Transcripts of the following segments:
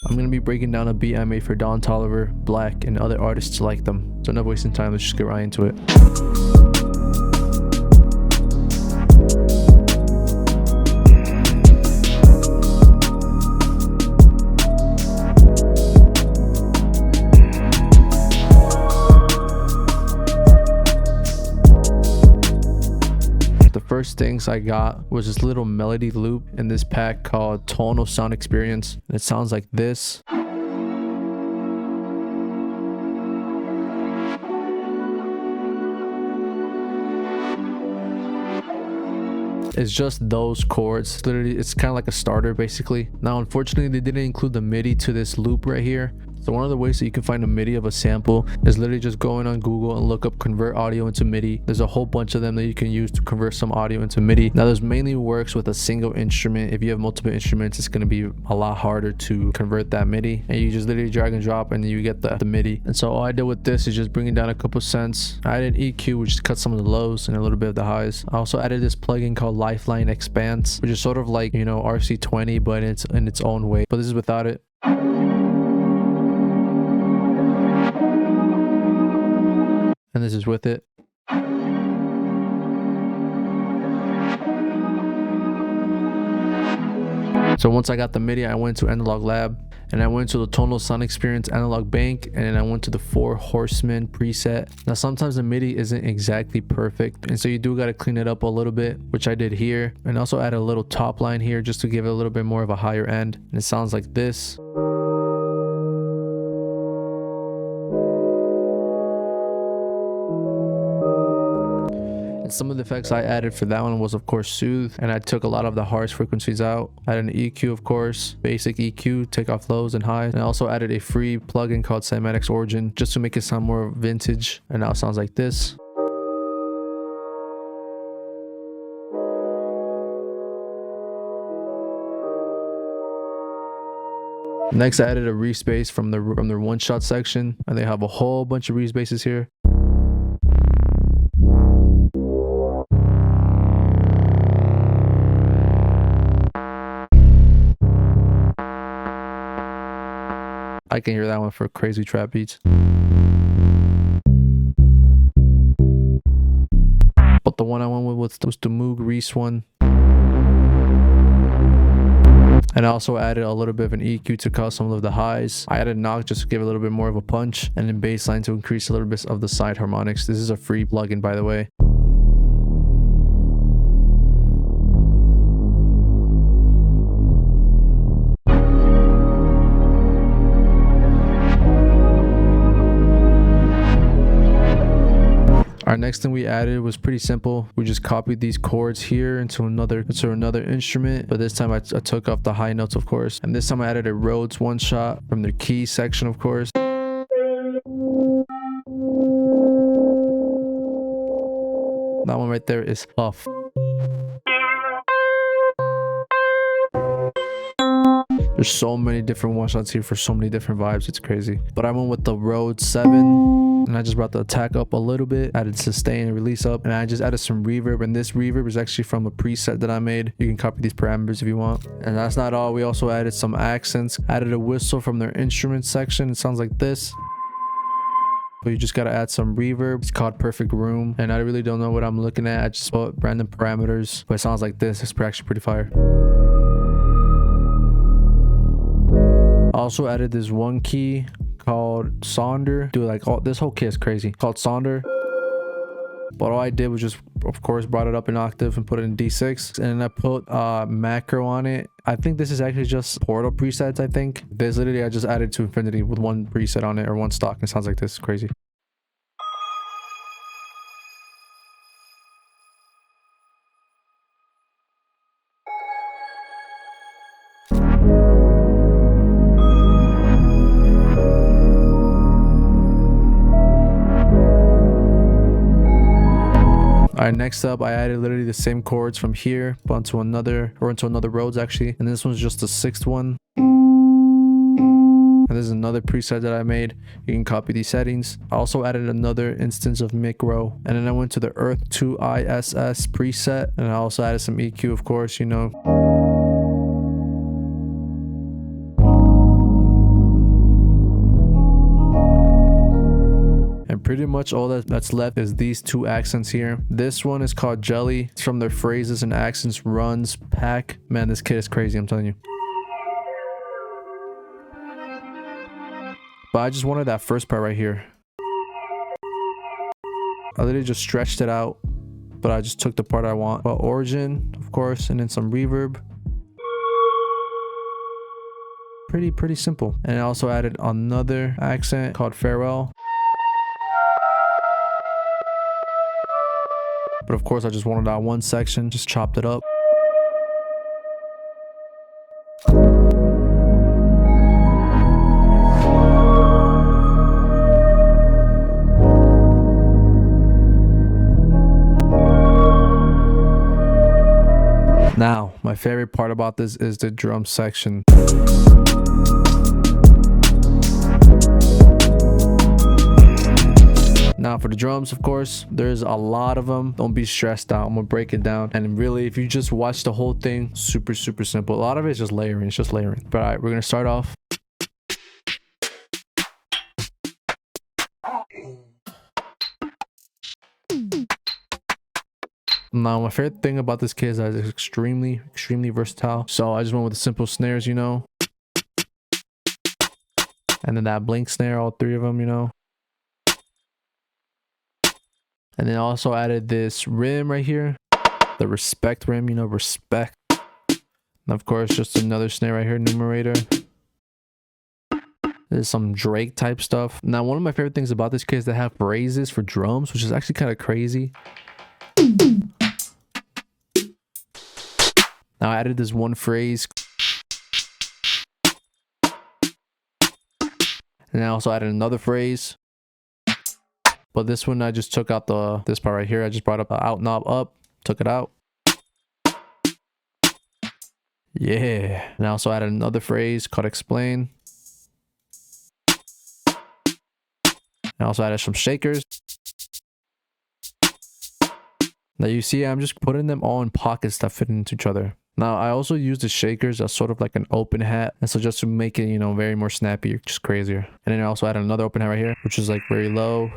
I'm going to be breaking down a beat I made for Don Toliver, Black, and other artists like them. So enough wasting time, let's just get right into it. The first things I got was this little melody loop in this pack called Tonal Sound Experience, and it sounds like this. It's just those chords. Literally, it's kind of like a starter basically. Now unfortunately they didn't include the MIDI to this loop right here. So one of the ways that you can find a MIDI of a sample is literally just going on Google and look up convert audio into MIDI. There's a whole bunch of them that you can use to convert some audio into MIDI. Now this mainly works with a single instrument. If you have multiple instruments, it's going to be a lot harder to convert that MIDI, and you just literally drag and drop and you get the MIDI. And so all I did with this is just bring it down a couple cents. I added EQ, which cut some of the lows and a little bit of the highs. I also added this plugin called Lifeline Expanse, which is sort of like, you know, RC20, but it's in its own way. But this is without it. And this is with it. So once I got the MIDI, I went to Analog Lab and I went to the Tonal Sound Experience Analog Bank, and then I went to the 4 Horsemen preset. Now sometimes the MIDI isn't exactly perfect, and so you do got to clean it up a little bit, which I did here, and also add a little top line here just to give it a little bit more of a higher end. And it sounds like this. Some of the effects I added for that one was of course Soothe, and I took a lot of the harsh frequencies out. I added an EQ, of course, basic EQ, take off lows and highs, and I also added a free plugin called Cymatics Origin just to make it sound more vintage, and now it sounds like this. Next, I added a respace from their one shot section, and they have a whole bunch of respaces here. I can hear that one for crazy trap beats. But the one I went with was the Moog Reese one. And I also added a little bit of an EQ to cut some of the highs. I added knock just to give it a little bit more of a punch, and then bassline to increase a little bit of the side harmonics. This is a free plugin, by the way. Our next thing we added was pretty simple. We just copied these chords here into another instrument, but this time I took off the high notes, of course, and this time I added a Rhodes one shot from their keys section, of course. That one right there is off. There's so many different one shots here for so many different vibes, it's crazy. But I went with the Rhodes 7, and I just brought the attack up a little bit, added sustain and release up, and I just added some reverb, and this reverb is actually from a preset that I made. You can copy these parameters if you want. And that's not all, we also added some accents, added a whistle from their instrument section. It sounds like this. But you just gotta add some reverb. It's called Perfect Room, and I really don't know what I'm looking at. I just put random parameters, but it sounds like this. It's actually pretty fire. Also added this one key called Sonder. Dude, like this whole kit is crazy. Called Sonder. But all I did was just, of course, brought it up an octave and put it in D6, and I put macro on it. I think this is actually just Portal presets. I think this literally I just added to infinity with one preset on it, or one stock. It sounds like this. It's crazy. Alright, next up I added literally the same chords from here but into another Rhodes actually, and this one's just the 6th one. And this is another preset that I made. You can copy these settings. I also added another instance of micro, and then I went to the Earth 2 ISS preset, and I also added some EQ, of course, you know. pretty much all that's left is these two accents here. This one is called Jelly. It's from their Phrases and Accents Runs pack. Man, this kit is crazy, I'm telling you. But I just wanted that first part right here. I literally just stretched it out, but I just took the part I want. But origin, of course, and then some reverb. Pretty simple. And I also added another accent called Farewell. But of course, I just wanted that one section, just chopped it up. Now, my favorite part about this is the drum section. Now for the drums, of course, there's a lot of them. Don't be stressed out. I'm gonna break it down. And really, if you just watch the whole thing, super simple. A lot of it is just layering. It's just layering. But all right, we're gonna start off. Now, my favorite thing about this kit is that it's extremely versatile. So I just went with the simple snares, you know. And then that blink snare, all three of them, you know. And then also added this rim right here. The respect rim, you know, respect. And of course, just another snare right here, numerator. There's some Drake type stuff. Now, one of my favorite things about this kit is they have phrases for drums, which is actually kind of crazy. Now I added this one phrase. And I also added another phrase. But this one I just took out this part right here. I just brought up the out knob up, took it out. Yeah. And I also added another phrase called explain. And I also added some shakers. Now you see I'm just putting them all in pockets that fit into each other. Now I also use the shakers as sort of like an open hat, and so just to make it, you know, very more snappy, just crazier. And then I also added another open hat right here, which is like very low.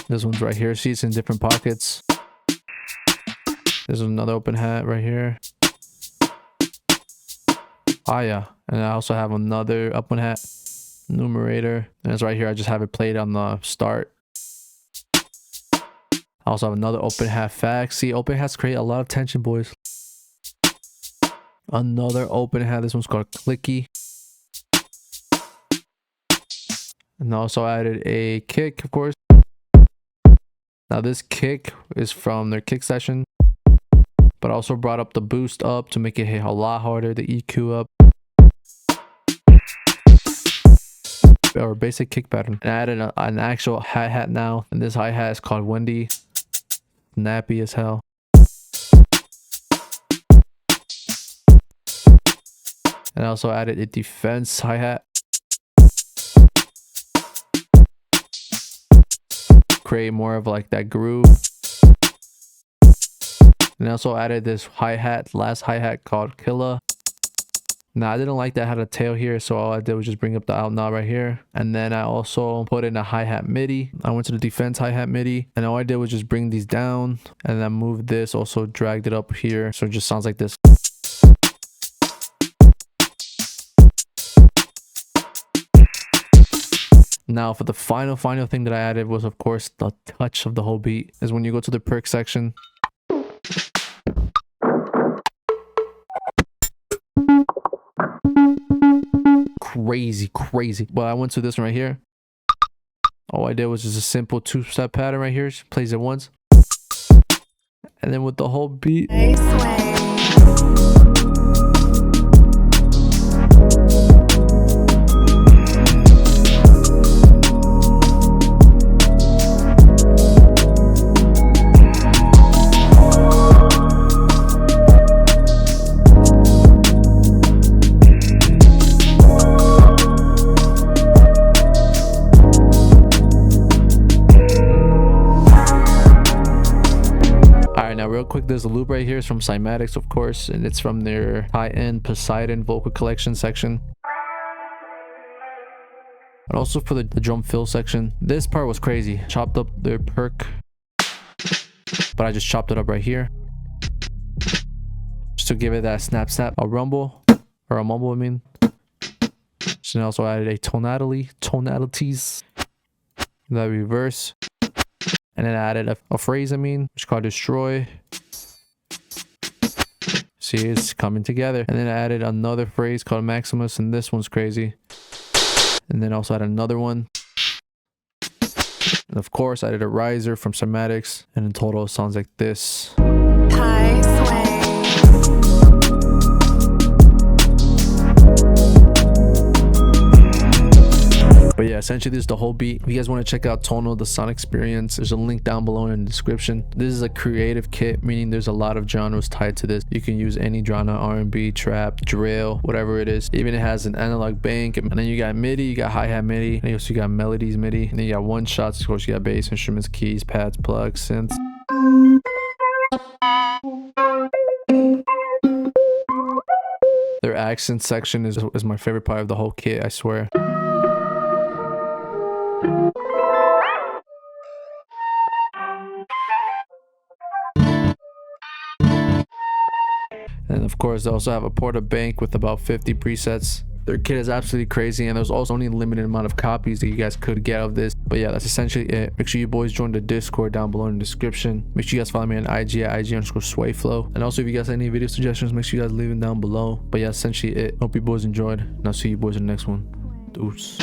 This one's right here. See, it's in different pockets. There's another open hat right here. Ah, yeah. And I also have another open hat numerator, and it's right here. I just have it played on the start. I also have another open hat fact. See, open hats create a lot of tension, boys. Another open hat. This one's called clicky. And I also added a kick, of course. Now this kick is from their kick session, but I also brought up the boost up to make it hit a lot harder, the EQ up. Or basic kick pattern. And I added an actual hi-hat now, and this hi-hat is called Wendy. Nappy as hell. And I also added a defense hi-hat. Create more of like that groove. And I also added this hi-hat, last hi-hat called Killa. Now I didn't like that it had a tail here, so all I did was just bring up the out knob right here. And then I also put in a hi-hat MIDI. I went to the defense hi-hat MIDI, and all I did was just bring these down, and then moved this, also dragged it up here, so it just sounds like this. Now for the final thing that I added was, of course, the touch of the whole beat, is when you go to the perk section. Crazy. But I went to this one right here. All I did was just a simple two-step pattern right here. Just plays it once. And then with the whole beat. Hey, Sway. Real quick, there's a loop right here. It's from Cymatics, of course, and it's from their high-end Poseidon vocal collection section. And also for the drum fill section, this part was crazy. Chopped up the perk, but I just chopped it up right here just to give it that snap snap, a rumble or a mumble, I mean. So then also added a tonalities, that reverse, and then I added a phrase, I mean, which is called destroy. See, it's coming together. And then I added another phrase called Maximus, and this one's crazy. And then also added another one. And of course, I did a riser from Cymatics, and in total, it sounds like this. Hi, Sway. But yeah, essentially this is the whole beat. If you guys want to check out Tonal, the sound experience, there's a link down below in the description. This is a creative kit, meaning there's a lot of genres tied to this. You can use any genre, R&B, trap, drill, whatever it is. Even it has an analog bank, and then you got MIDI, you got hi-hat MIDI, and you also got melodies MIDI, and then you got one shots. Of course, you got bass, instruments, keys, pads, plugs, synths. Their accent section is my favorite part of the whole kit, I swear. And of course, they also have a porta bank with about 50 presets. Their kit is absolutely crazy, and there's also only a limited amount of copies that you guys could get of this. But yeah, that's essentially it. Make sure you boys join the Discord down below in the description. Make sure you guys follow me on IG at IG_SwayFlow. And also, if you guys have any video suggestions, make sure you guys leave them down below. But yeah, essentially it. Hope you boys enjoyed, and I'll see you boys in the next one. Deuce.